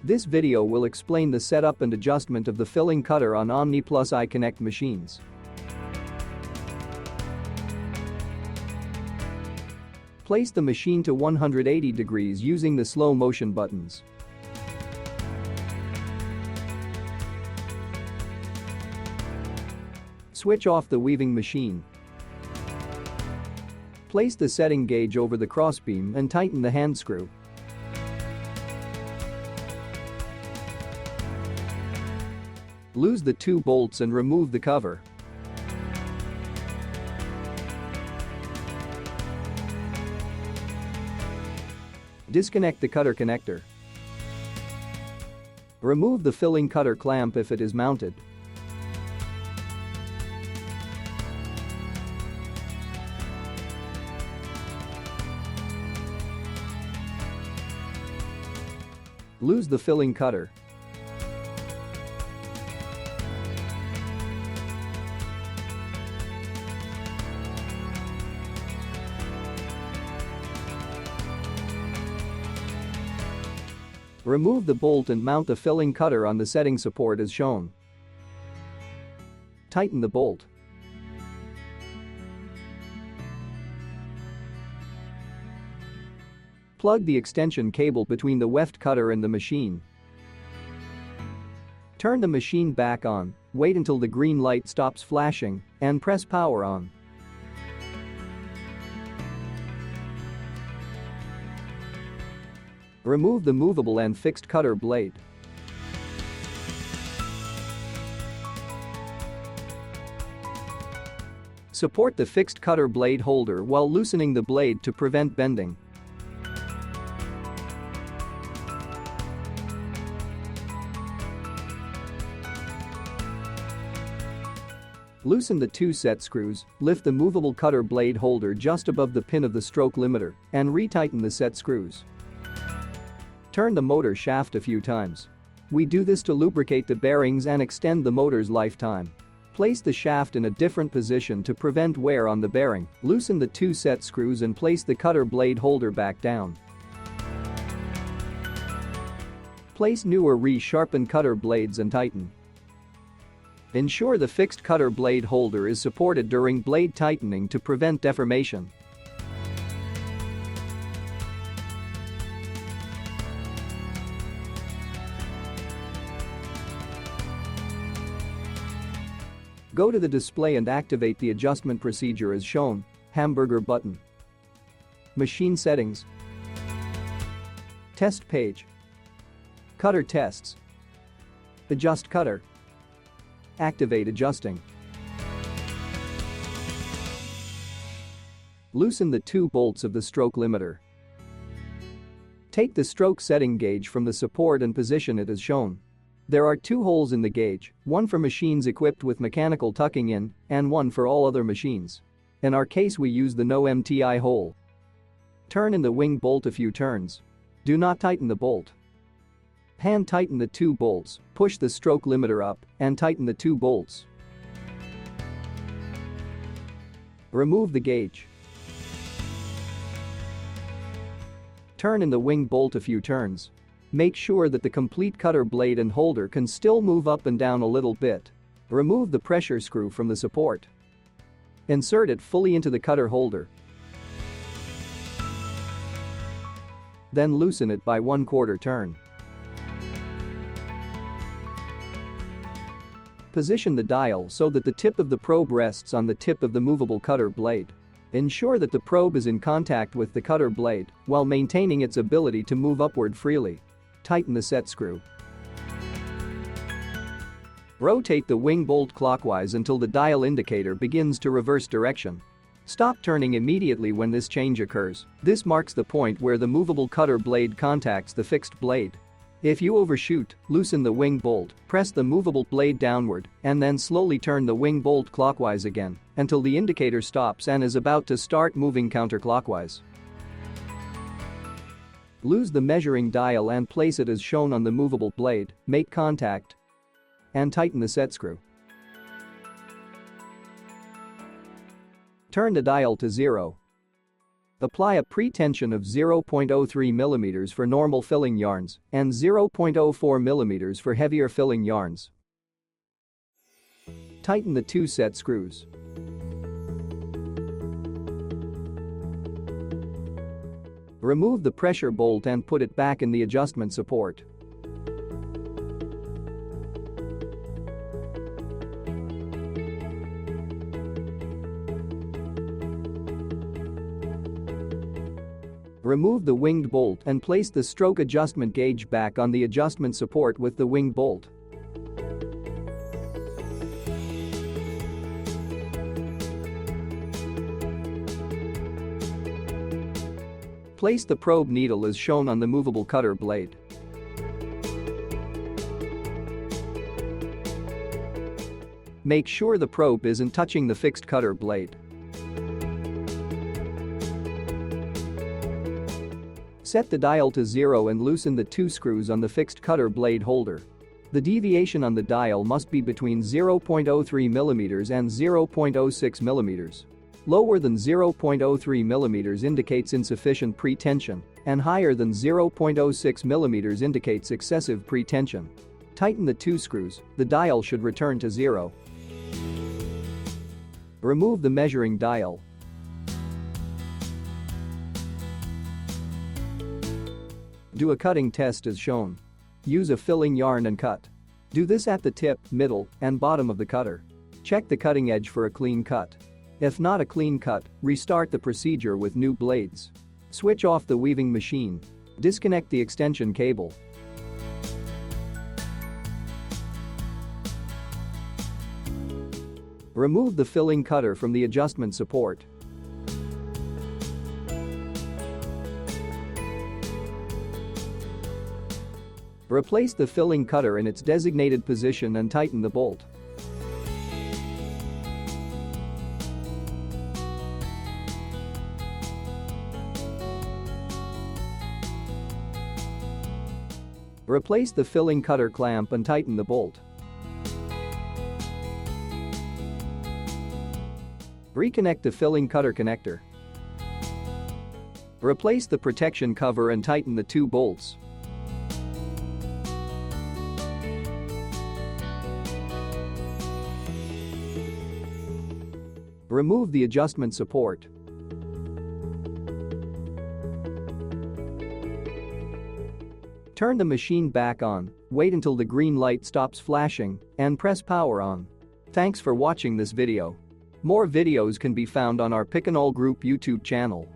This video will explain the setup and adjustment of the filling cutter on Omniplus-i Connect machines. Place the machine to 180 degrees using the slow motion buttons. Switch off the weaving machine. Place the setting gauge over the crossbeam and tighten the hand screw. Loose the two bolts and remove the cover. Disconnect the cutter connector. Remove the filling cutter clamp if it is mounted. Loose the filling cutter. Remove the bolt and mount the filling cutter on the setting support as shown. Tighten the bolt. Plug the extension cable between the weft cutter and the machine. Turn the machine back on, wait until the green light stops flashing, and press power on. Remove the movable and fixed cutter blade. Support the fixed cutter blade holder while loosening the blade to prevent bending. Loosen the two set screws, lift the movable cutter blade holder just above the pin of the stroke limiter, and retighten the set screws. Turn the motor shaft a few times. We do this to lubricate the bearings and extend the motor's lifetime. Place the shaft in a different position to prevent wear on the bearing, loosen the two set screws and place the cutter blade holder back down. Place new or re-sharpened cutter blades and tighten. Ensure the fixed cutter blade holder is supported during blade tightening to prevent deformation. Go to the display and activate the adjustment procedure as shown. Hamburger button. Machine settings. Test page. Cutter tests. Adjust cutter. Activate adjusting. Loosen the two bolts of the stroke limiter. Take the stroke setting gauge from the support and position it as shown. There are two holes in the gauge, one for machines equipped with mechanical tucking in, and one for all other machines. In our case we use the no MTI hole. Turn in the wing bolt a few turns. Do not tighten the bolt. Hand tighten the two bolts, push the stroke limiter up, and tighten the two bolts. Remove the gauge. Turn in the wing bolt a few turns. Make sure that the complete cutter blade and holder can still move up and down a little bit. Remove the pressure screw from the support. Insert it fully into the cutter holder. Then loosen it by 1/4 turn. Position the dial so that the tip of the probe rests on the tip of the movable cutter blade. Ensure that the probe is in contact with the cutter blade while maintaining its ability to move upward freely. Tighten the set screw. Rotate the wing bolt clockwise until the dial indicator begins to reverse direction. Stop turning immediately when this change occurs. This marks the point where the movable cutter blade contacts the fixed blade. If you overshoot, loosen the wing bolt, press the movable blade downward, and then slowly turn the wing bolt clockwise again until the indicator stops and is about to start moving counterclockwise. Loose the measuring dial and place it as shown on the movable blade, make contact, and tighten the set screw. Turn the dial to 0. Apply a pre-tension of 0.03 mm for normal filling yarns and 0.04 mm for heavier filling yarns. Tighten the two set screws. Remove the pressure bolt and put it back in the adjustment support. Remove the winged bolt and place the stroke adjustment gauge back on the adjustment support with the winged bolt. Place the probe needle as shown on the movable cutter blade. Make sure the probe isn't touching the fixed cutter blade. Set the dial to 0 and loosen the two screws on the fixed cutter blade holder. The deviation on the dial must be between 0.03 mm and 0.06 mm. Lower than 0.03 mm indicates insufficient pre-tension, and higher than 0.06 mm indicates excessive pre-tension. Tighten the two screws, the dial should return to 0. Remove the measuring dial. Do a cutting test as shown. Use a filling yarn and cut. Do this at the tip, middle, and bottom of the cutter. Check the cutting edge for a clean cut. If not a clean cut, restart the procedure with new blades. Switch off the weaving machine. Disconnect the extension cable. Remove the filling cutter from the adjustment support. Replace the filling cutter in its designated position and tighten the bolt. Replace the filling cutter clamp and tighten the bolt. Reconnect the filling cutter connector. Replace the protection cover and tighten the two bolts. Remove the adjustment support. Turn the machine back on, wait until the green light stops flashing, and press power on. Thanks for watching this video. More videos can be found on our Picanol Group YouTube channel.